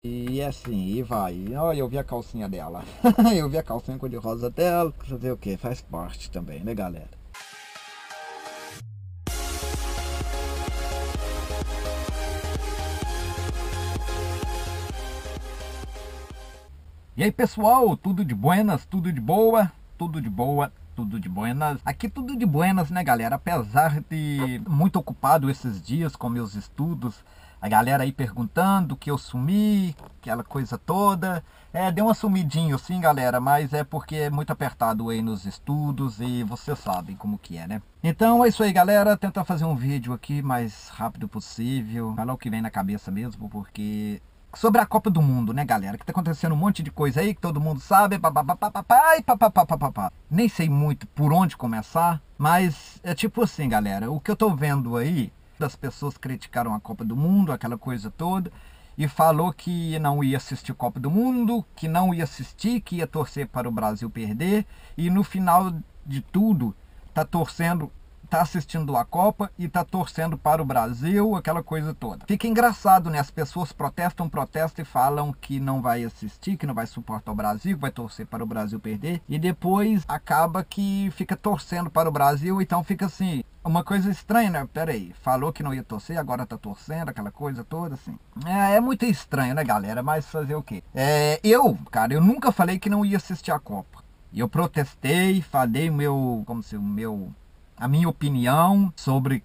E assim, e vai. Olha, eu vi a calcinha dela. Eu vi a calcinha cor-de-rosa dela. Fazer o que? Faz parte também, né, galera? E aí, pessoal, tudo de buenas, tudo de boa, tudo de boa, tudo de buenas. Aqui tudo de buenas, né, galera? Apesar de muito ocupado esses dias com meus estudos, a galera aí perguntando que eu sumi, aquela coisa toda. Deu uma sumidinho sim, galera, mas é porque é muito apertado aí nos estudos e vocês sabem como que é, né? Então é isso aí, galera. Tentar fazer um vídeo aqui mais rápido possível, falar o que vem na cabeça mesmo, porque sobre a Copa do Mundo, né, galera? Que tá acontecendo um monte de coisa aí que todo mundo sabe. Nem sei muito por onde começar, mas é tipo assim, galera. O que eu tô vendo aí, das pessoas criticaram a Copa do Mundo, aquela coisa toda, e falou que não ia assistir a Copa do Mundo, que não ia assistir, que ia torcer para o Brasil perder, e no final de tudo, tá torcendo, tá assistindo a Copa e tá torcendo para o Brasil, aquela coisa toda. Fica engraçado, né? As pessoas protestam e falam que não vai assistir, que não vai suportar o Brasil, que vai torcer para o Brasil perder, e depois acaba que fica torcendo para o Brasil, então fica assim, uma coisa estranha, né? Pera aí, falou que não ia torcer, agora tá torcendo, aquela coisa toda, assim. É muito estranho, né, galera? Mas fazer o quê? Eu nunca falei que não ia assistir a Copa. Eu protestei, falei a minha opinião sobre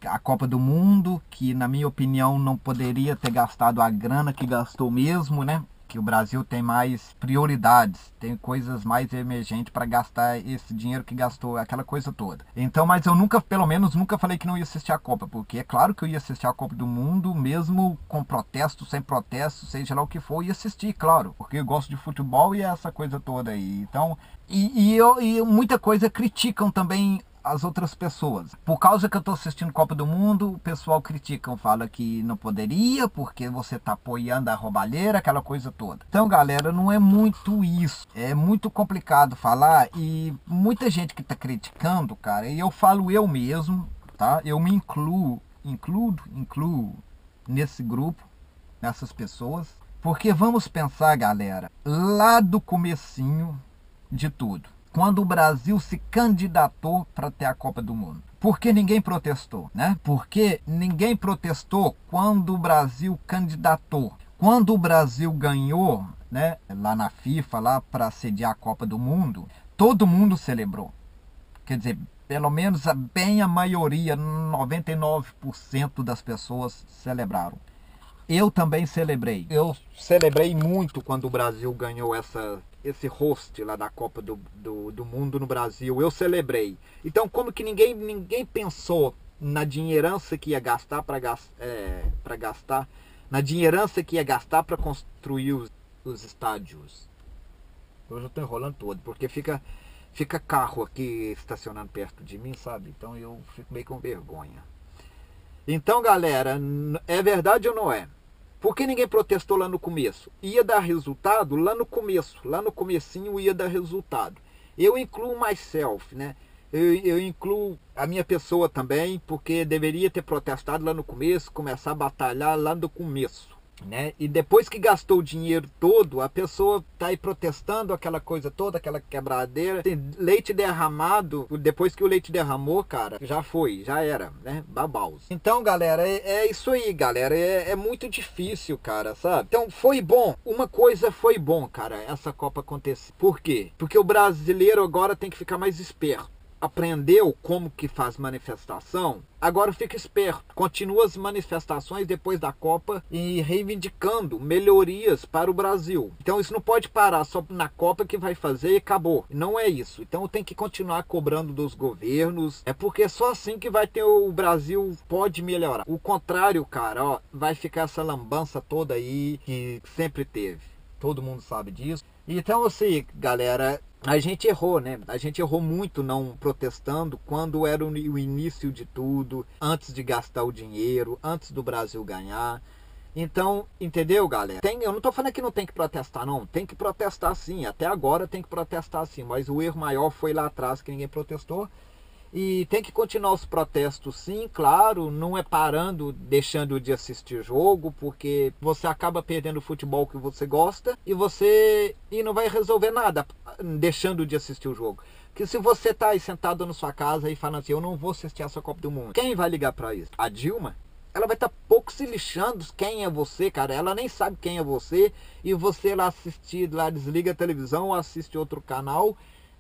a Copa do Mundo, que na minha opinião não poderia ter gastado a grana que gastou mesmo, né? Que o Brasil tem mais prioridades, tem coisas mais emergentes para gastar esse dinheiro que gastou, aquela coisa toda. Então, mas eu nunca, pelo menos, nunca falei que não ia assistir a Copa, porque é claro que eu ia assistir a Copa do Mundo, mesmo com protesto, sem protesto, seja lá o que for, eu ia assistir, claro, porque eu gosto de futebol e essa coisa toda aí. Então, e muita coisa criticam também as outras pessoas. Por causa que eu tô assistindo Copa do Mundo, o pessoal critica, fala que não poderia, porque você tá apoiando a roubalheira, aquela coisa toda. Então, galera, não é muito isso. É muito complicado falar e muita gente que tá criticando, cara, e eu falo eu mesmo, tá? Eu me incluo nesse grupo, nessas pessoas, porque vamos pensar, galera, lá do comecinho de tudo, quando o Brasil se candidatou para ter a Copa do Mundo. Por que ninguém protestou, né? Porque ninguém protestou quando o Brasil candidatou. Quando o Brasil ganhou, né, lá na FIFA, lá para sediar a Copa do Mundo, todo mundo celebrou. Quer dizer, pelo menos a maioria, 99% das pessoas celebraram. Eu também celebrei. Eu celebrei muito quando o Brasil ganhou esse host lá da Copa do Mundo no Brasil. Eu celebrei. Então, como que ninguém pensou na dinheirança que ia gastar para gastar, na dinheirança que ia gastar para construir os estádios. Hoje eu estou enrolando todo, porque fica carro aqui estacionando perto de mim, sabe? Então eu fico meio com vergonha. Então, galera, é verdade ou não é? Por que ninguém protestou lá no começo? Ia dar resultado lá no começo, lá no comecinho ia dar resultado. Eu incluo myself, né? Eu incluo a minha pessoa também, porque deveria ter protestado lá no começo, começar a batalhar lá no começo, né? E depois que gastou o dinheiro todo, a pessoa tá aí protestando aquela coisa toda, aquela quebradeira. Tem leite derramado, depois que o leite derramou, cara, já foi, já era, né? Babaus. Então, galera, é isso aí, galera. É muito difícil, cara, sabe? Então, foi bom. Uma coisa foi bom, cara, essa Copa acontecer. Por quê? Porque o brasileiro agora tem que ficar mais esperto. Aprendeu como que faz manifestação, agora fica esperto. Continua as manifestações depois da Copa e reivindicando melhorias para o Brasil. Então isso não pode parar só na Copa que vai fazer e acabou. Não é isso. Então tem que continuar cobrando dos governos. É porque é só assim que vai ter o Brasil pode melhorar. O contrário, cara, ó, vai ficar essa lambança toda aí que sempre teve. Todo mundo sabe disso. Então assim, galera, a gente errou, né? A gente errou muito não protestando quando era o início de tudo, antes de gastar o dinheiro, antes do Brasil ganhar. Então, entendeu, galera? Eu não tô falando que não tem que protestar, não. Tem que protestar sim. Até agora tem que protestar sim. Mas o erro maior foi lá atrás que ninguém protestou. E tem que continuar os protestos sim, claro, não é parando, deixando de assistir jogo, porque você acaba perdendo o futebol que você gosta e não vai resolver nada deixando de assistir o jogo. Que se você tá aí sentado na sua casa e falando assim, eu não vou assistir essa Copa do Mundo, quem vai ligar para isso? A Dilma? Ela vai estar pouco se lixando quem é você, cara. Ela nem sabe quem é você. E você lá assistir, lá desliga a televisão ou assiste outro canal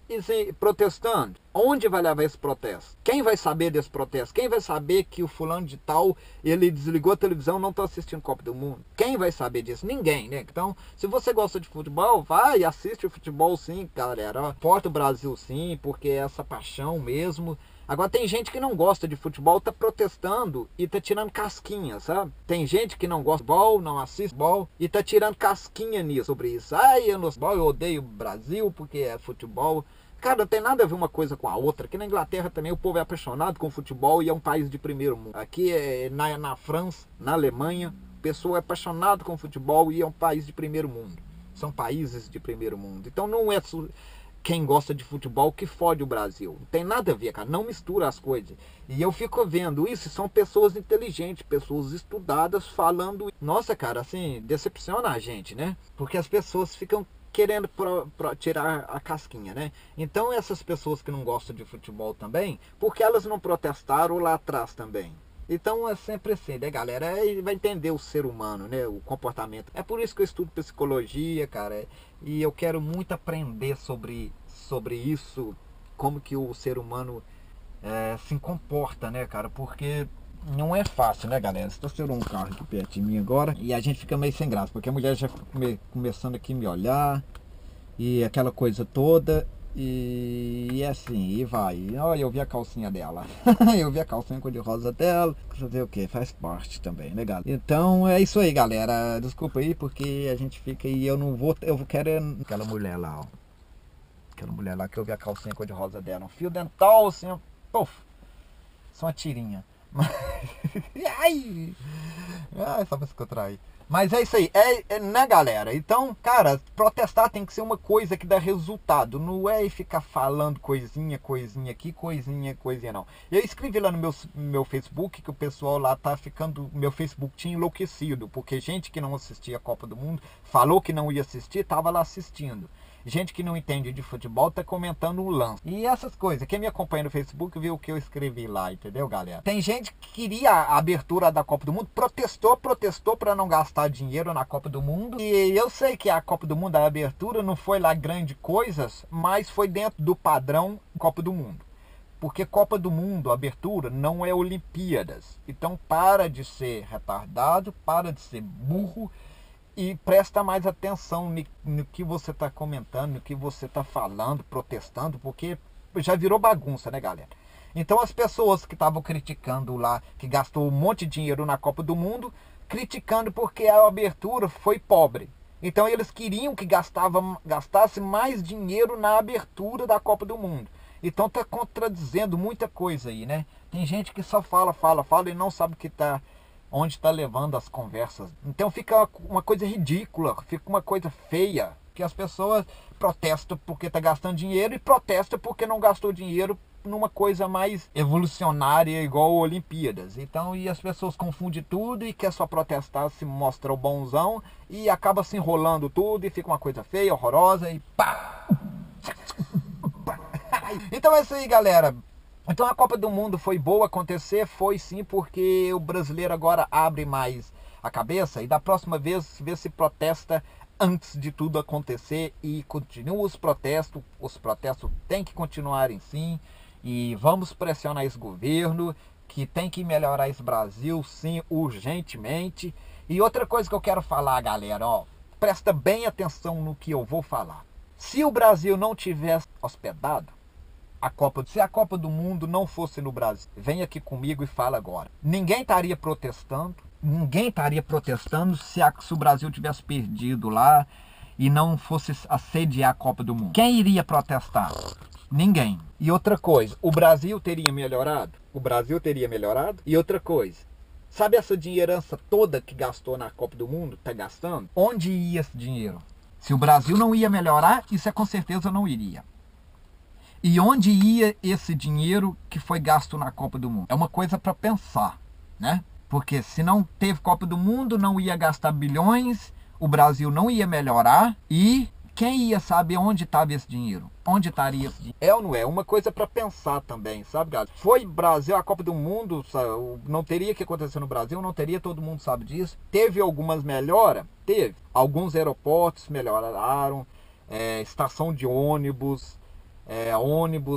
e protestando. Onde vai levar esse protesto? Quem vai saber desse protesto? Quem vai saber que o fulano de tal, ele desligou a televisão, não está assistindo Copa do Mundo? Quem vai saber disso? Ninguém, né? Então, se você gosta de futebol, vai, assiste o futebol sim, galera. Porta o Brasil sim, porque é essa paixão mesmo. Agora tem gente que não gosta de futebol, tá protestando e tá tirando casquinha, sabe? Tem gente que não gosta de futebol, não assiste futebol e tá tirando casquinha nisso, sobre isso. Ai, eu odeio o Brasil porque é futebol. Cara, não tem nada a ver uma coisa com a outra. Aqui na Inglaterra também o povo é apaixonado com futebol e é um país de primeiro mundo. Aqui na França, na Alemanha, o pessoal é apaixonado com futebol e é um país de primeiro mundo. São países de primeiro mundo. Então não é quem gosta de futebol que fode o Brasil. Não tem nada a ver, cara. Não mistura as coisas. E eu fico vendo isso, são pessoas inteligentes, pessoas estudadas falando. Nossa, cara, assim, decepciona a gente, né? Porque as pessoas ficam querendo tirar a casquinha, né? Então essas pessoas que não gostam de futebol também, porque elas não protestaram lá atrás também? Então é sempre assim, né, galera? Vai entender o ser humano, né? O comportamento. É por isso que eu estudo psicologia, cara. E eu quero muito aprender sobre isso, como que o ser humano se comporta, né, cara? Porque não é fácil, né, galera? Estacionou um carro aqui perto de mim agora e a gente fica meio sem graça, porque a mulher já fica começando aqui a me olhar e aquela coisa toda e assim, e vai. Olha, eu vi a calcinha dela. Eu vi a calcinha cor-de-rosa dela. Fazer o que? Faz parte também, né, galera? Então é isso aí, galera. Desculpa aí, porque a gente fica aí, eu quero aquela mulher lá, ó. Aquela mulher lá que eu vi a calcinha cor-de-rosa dela. Um fio dental, assim, ó. Puf! Só uma tirinha. Ai, só pra se contrair. Mas é isso aí, né, galera? Então, cara, protestar tem que ser uma coisa que dá resultado. Não é ficar falando coisinha aqui, coisinha não. Eu escrevi lá no meu Facebook que o pessoal lá tá ficando. Meu Facebook tinha enlouquecido, porque gente que não assistia a Copa do Mundo falou que não ia assistir, tava lá assistindo. Gente que não entende de futebol tá comentando o lance. E essas coisas, quem me acompanha no Facebook viu o que eu escrevi lá, entendeu, galera? Tem gente que queria a abertura da Copa do Mundo, protestou para não gastar dinheiro na Copa do Mundo. E eu sei que a Copa do Mundo, a abertura não foi lá grande coisas, mas foi dentro do padrão Copa do Mundo. Porque Copa do Mundo, abertura, não é Olimpíadas. Então para de ser retardado, para de ser burro, e presta mais atenção no que você está comentando, no que você está falando, protestando, porque já virou bagunça, né, galera? Então as pessoas que estavam criticando lá, que gastou um monte de dinheiro na Copa do Mundo, criticando porque a abertura foi pobre. Então eles queriam que gastasse mais dinheiro na abertura da Copa do Mundo. Então tá contradizendo muita coisa aí, né? Tem gente que só fala e não sabe o que onde está levando as conversas. Então fica uma coisa ridícula, fica uma coisa feia, que as pessoas protestam porque está gastando dinheiro e protestam porque não gastou dinheiro numa coisa mais evolucionária igual Olimpíadas. Então, e as pessoas confundem tudo e quer só protestar, se mostra o bonzão e acaba se enrolando tudo e fica uma coisa feia, horrorosa e pá! Então é isso aí, galera. Então a Copa do Mundo foi boa acontecer? Foi sim, porque o brasileiro agora abre mais a cabeça e da próxima vez vê se protesta antes de tudo acontecer e continua os protestos têm que continuarem sim e vamos pressionar esse governo que tem que melhorar esse Brasil sim, urgentemente. E outra coisa que eu quero falar, galera, ó, presta bem atenção no que eu vou falar. Se o Brasil não tivesse hospedado se a Copa do Mundo não fosse no Brasil, vem aqui comigo e fala agora. Ninguém estaria protestando se o Brasil tivesse perdido lá e não fosse assediar a Copa do Mundo. Quem iria protestar? Ninguém. E outra coisa, o Brasil teria melhorado? E outra coisa, sabe essa dinheirança toda que gastou na Copa do Mundo, tá gastando? Onde ia esse dinheiro? Se o Brasil não ia melhorar, isso com certeza não iria. E onde ia esse dinheiro que foi gasto na Copa do Mundo? É uma coisa para pensar, né? Porque se não teve Copa do Mundo, não ia gastar bilhões, o Brasil não ia melhorar e quem ia saber onde estava esse dinheiro? Onde estaria esse dinheiro? É ou não é? Uma coisa para pensar também, sabe, galera? Foi Brasil, a Copa do Mundo, não teria que acontecer no Brasil, não teria, todo mundo sabe disso. Teve algumas melhoras? Teve. Alguns aeroportos melhoraram, estação de ônibus,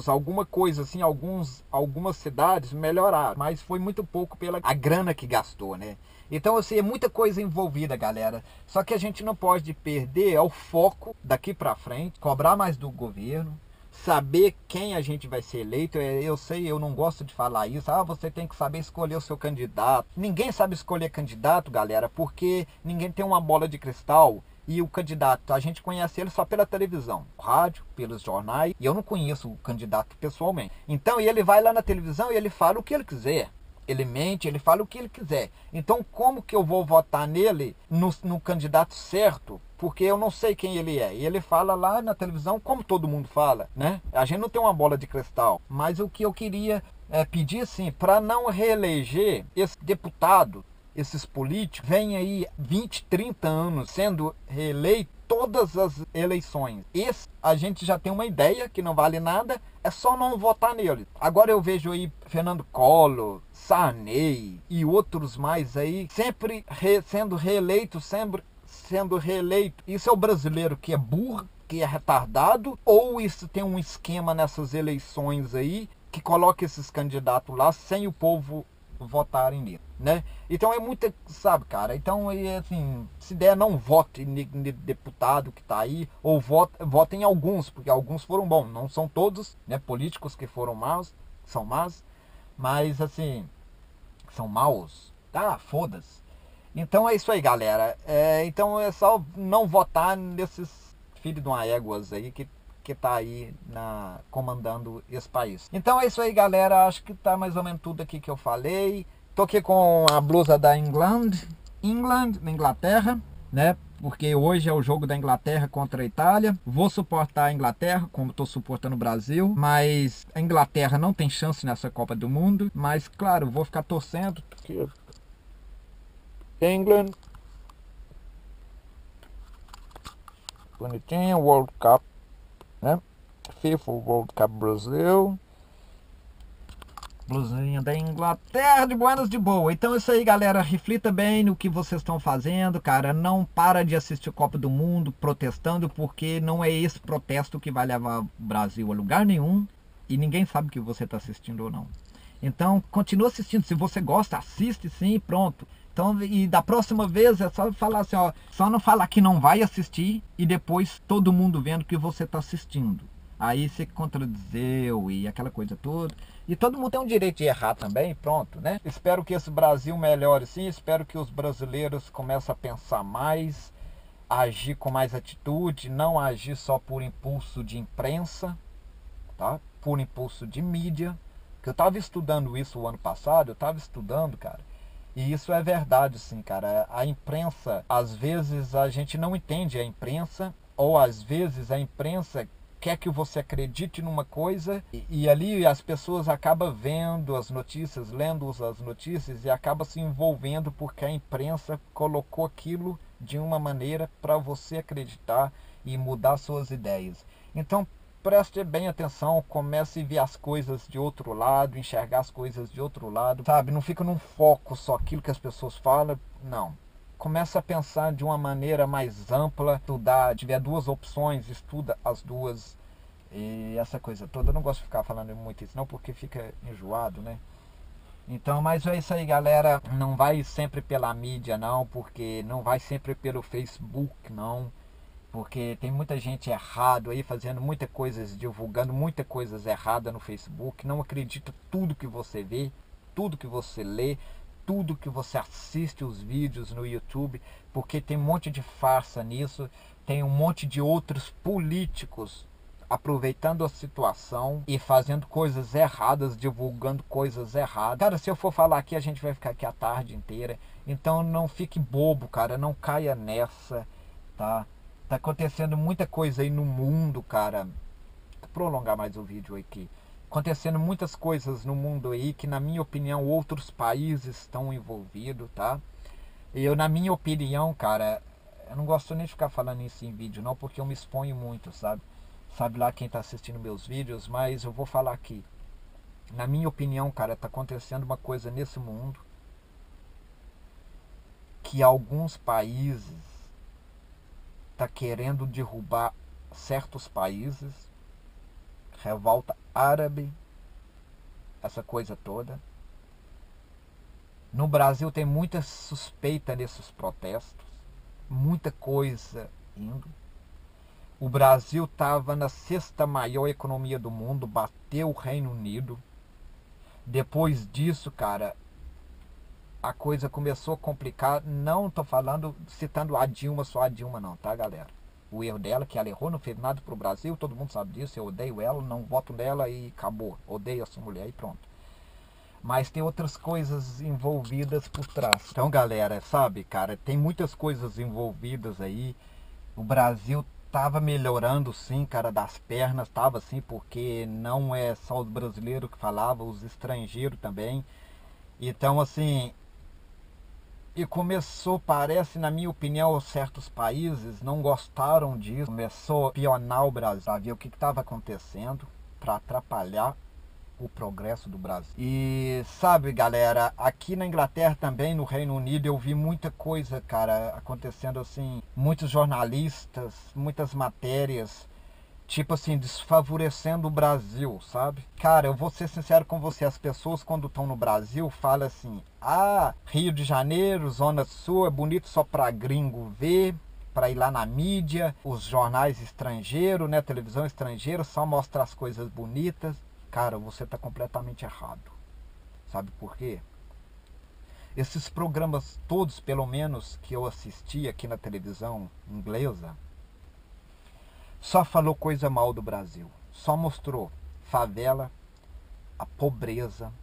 alguma coisa assim, algumas cidades melhoraram, mas foi muito pouco pela a grana que gastou, né? Então, assim, é muita coisa envolvida, galera. Só que a gente não pode perder o foco daqui pra frente, cobrar mais do governo, saber quem a gente vai ser eleito. Eu sei, eu não gosto de falar isso. Você tem que saber escolher o seu candidato. Ninguém sabe escolher candidato, galera, porque ninguém tem uma bola de cristal. E o candidato, a gente conhece ele só pela televisão, rádio, pelos jornais, e eu não conheço o candidato pessoalmente. Então ele vai lá na televisão e ele fala o que ele quiser. Ele mente, ele fala o que ele quiser. Então como que eu vou votar nele, no candidato certo? Porque eu não sei quem ele é. E ele fala lá na televisão como todo mundo fala, né? A gente não tem uma bola de cristal. Mas o que eu queria pedir, assim, para não reeleger esse deputado, esses políticos, vêm aí 20, 30 anos sendo reeleito todas as eleições. Esse a gente já tem uma ideia que não vale nada, é só não votar nele. Agora eu vejo aí Fernando Collor, Sarney e outros mais aí, sempre sendo reeleito, sempre sendo reeleito. Isso é o brasileiro que é burro, que é retardado, ou isso tem um esquema nessas eleições aí que coloca esses candidatos lá sem o povo votarem nele, né? Então é muito, sabe, cara? Então, assim, se der, não vote no deputado que tá aí, ou vote em alguns, porque alguns foram bons, não são todos, né? Políticos que foram maus, são maus, mas, assim, são maus, tá? Foda-se. Então é isso aí, galera. Então é só não votar nesses filhos de uma éguas aí que tá aí comandando esse país. Então é isso aí, galera. Acho que tá mais ou menos tudo aqui que eu falei. Tô aqui com a blusa da England, na Inglaterra, né? Porque hoje é o jogo da Inglaterra contra a Itália. Vou suportar a Inglaterra, como estou suportando o Brasil. Mas a Inglaterra não tem chance nessa Copa do Mundo. Mas, claro, vou ficar torcendo. England. Bonitinho, World Cup, né? FIFA World Cup Brasil. Blusinha da Inglaterra, de buenas de boa. Então é isso aí, galera. Reflita bem no que vocês estão fazendo, cara. Não para de assistir Copa do Mundo protestando, porque não é esse protesto que vai levar o Brasil a lugar nenhum. E ninguém sabe que você está assistindo ou não. Então, continua assistindo. Se você gosta, assiste sim, pronto. Então, e da próxima vez é só falar assim, ó, só não falar que não vai assistir e depois todo mundo vendo que você está assistindo. Aí você contradizeu e aquela coisa toda. E todo mundo tem o direito de errar também, pronto, né? Espero que esse Brasil melhore sim, espero que os brasileiros comecem a pensar mais, a agir com mais atitude, não agir só por impulso de imprensa, tá? Por impulso de mídia. Que eu estava estudando isso o ano passado, eu estava estudando, cara. E isso é verdade, sim, cara. A imprensa, às vezes a gente não entende a imprensa, ou às vezes a imprensa quer que você acredite numa coisa e ali as pessoas acabam vendo as notícias, lendo as notícias e acabam se envolvendo porque a imprensa colocou aquilo de uma maneira para você acreditar e mudar suas ideias. Então, preste bem atenção, comece a ver as coisas de outro lado, enxergar as coisas de outro lado, sabe? Não fica num foco só aquilo que as pessoas falam, não. Começa a pensar de uma maneira mais ampla, estudar, tiver duas opções, estuda as duas. E essa coisa toda, eu não gosto de ficar falando muito isso não, porque fica enjoado, né? Então, mas é isso aí, galera. Não vai sempre pela mídia, não, porque não vai sempre pelo Facebook, não. Porque tem muita gente errado aí, fazendo muitas coisas, divulgando muitas coisas erradas no Facebook. Não acredita tudo que você vê, tudo que você lê, tudo que você assiste os vídeos no YouTube, porque tem um monte de farsa nisso, tem um monte de outros políticos aproveitando a situação e fazendo coisas erradas, divulgando coisas erradas. Cara, se eu for falar aqui, a gente vai ficar aqui a tarde inteira. Então não fique bobo, cara, não caia nessa, tá? Tá acontecendo muita coisa aí no mundo, cara. prolongar mais o vídeo aqui. Acontecendo muitas coisas no mundo aí que, na minha opinião, outros países estão envolvidos, tá? Na minha opinião, cara, eu não gosto nem de ficar falando isso em vídeo, não, porque eu me exponho muito, sabe? Sabe lá quem tá assistindo meus vídeos, mas eu vou falar aqui. Na minha opinião, cara, tá acontecendo uma coisa nesse mundo que alguns países tá querendo derrubar certos países, revolta árabe, essa coisa toda. No Brasil tem muita suspeita nesses protestos, muita coisa indo. O Brasil estava na sexta maior economia do mundo, bateu o Reino Unido. Depois disso, cara, a coisa começou a complicar. Não tô falando, citando a Dilma, só a Dilma não, tá, galera? O erro dela, que ela errou, não fez nada pro Brasil, todo mundo sabe disso, eu odeio ela, não voto nela e acabou. Odeio essa mulher e pronto. Mas tem outras coisas envolvidas por trás. Então, galera, sabe, cara, tem muitas coisas envolvidas aí. O Brasil tava melhorando, sim, cara, das pernas, tava assim, porque não é só os brasileiros que falavam, os estrangeiros também. Então, assim, e começou, parece, na minha opinião, certos países não gostaram disso. Começou a pionar o Brasil, a ver o que estava acontecendo para atrapalhar o progresso do Brasil. E sabe, galera, aqui na Inglaterra também, no Reino Unido, eu vi muita coisa, cara, acontecendo assim, muitos jornalistas, muitas matérias, tipo assim, desfavorecendo o Brasil, sabe? Cara, eu vou ser sincero com você, as pessoas quando estão no Brasil falam assim, ah, Rio de Janeiro, Zona Sul, é bonito só pra gringo ver, para ir lá na mídia, os jornais estrangeiros, né, televisão estrangeira, só mostra as coisas bonitas. Cara, você está completamente errado. Sabe por quê? Esses programas todos, pelo menos, que eu assisti aqui na televisão inglesa, só falou coisa mal do Brasil. Só mostrou favela, a pobreza,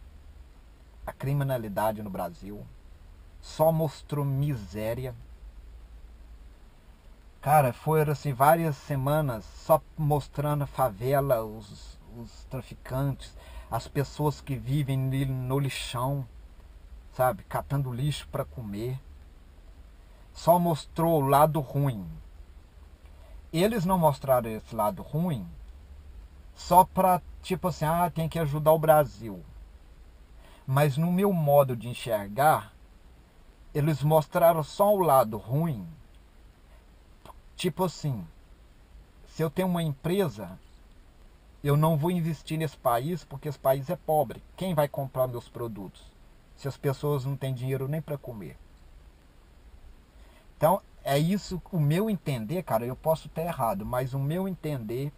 a criminalidade no Brasil. Só mostrou miséria. Cara, foram assim várias semanas só mostrando a favela, os traficantes, as pessoas que vivem no lixão, sabe, catando lixo para comer. Só mostrou o lado ruim. Eles não mostraram esse lado ruim só para, tipo assim, ah, tem que ajudar o Brasil. Mas no meu modo de enxergar, eles mostraram só o lado ruim. Tipo assim, se eu tenho uma empresa, eu não vou investir nesse país porque esse país é pobre. Quem vai comprar meus produtos? Se as pessoas não têm dinheiro nem para comer. Então, é isso, o meu entender, cara, eu posso estar errado, mas o meu entender,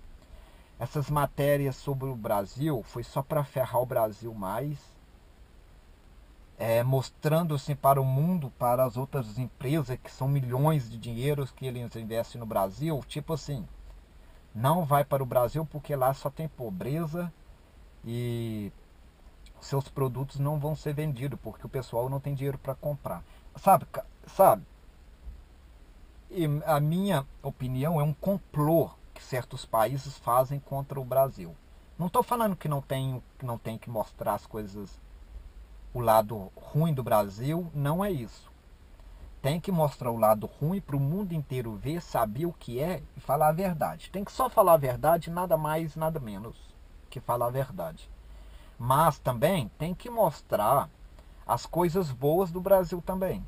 essas matérias sobre o Brasil foi só para ferrar o Brasil mais, mostrando assim para o mundo, para as outras empresas que são milhões de dinheiros que eles investem no Brasil, tipo assim, não vai para o Brasil porque lá só tem pobreza e seus produtos não vão ser vendidos porque o pessoal não tem dinheiro para comprar. Sabe? E a minha opinião é um complô que certos países fazem contra o Brasil. Não estou falando que não tem que mostrar as coisas, o lado ruim do Brasil, não é isso. Tem que mostrar o lado ruim para o mundo inteiro ver, saber o que é e falar a verdade. Tem que só falar a verdade, nada mais, nada menos que falar a verdade. Mas também tem que mostrar as coisas boas do Brasil também.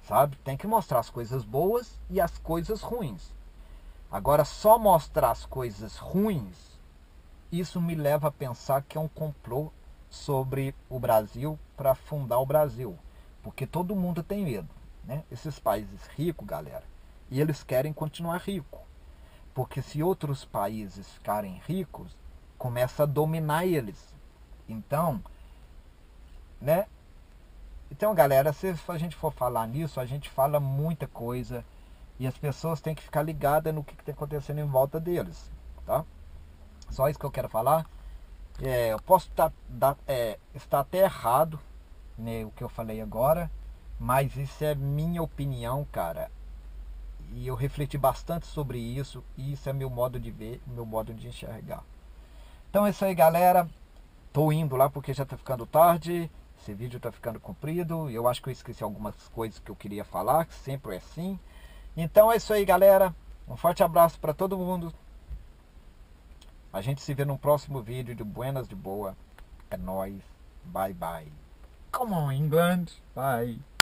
Sabe? Tem que mostrar as coisas boas e as coisas ruins. Agora, só mostrar as coisas ruins, isso me leva a pensar que é um complô sobre o Brasil para afundar o Brasil. Porque todo mundo tem medo, né? Esses países ricos, galera, e eles querem continuar ricos. Porque se outros países ficarem ricos, começa a dominar eles. Então, né? Então, galera, se a gente for falar nisso, a gente fala muita coisa e as pessoas têm que ficar ligadas no que está acontecendo em volta deles, tá? Só isso que eu quero falar. Eu posso estar até errado, né, o que eu falei agora, mas isso é minha opinião, cara. E eu refleti bastante sobre isso, e isso é meu modo de ver, meu modo de enxergar. Então é isso aí, galera. Tô indo lá porque já tá ficando tarde. Esse vídeo tá ficando comprido. Eu acho que eu esqueci algumas coisas que eu queria falar, que sempre é assim. Então é isso aí, galera. Um forte abraço para todo mundo. A gente se vê no próximo vídeo de Buenas de Boa. É nóis. Bye bye. Come on, England. Bye.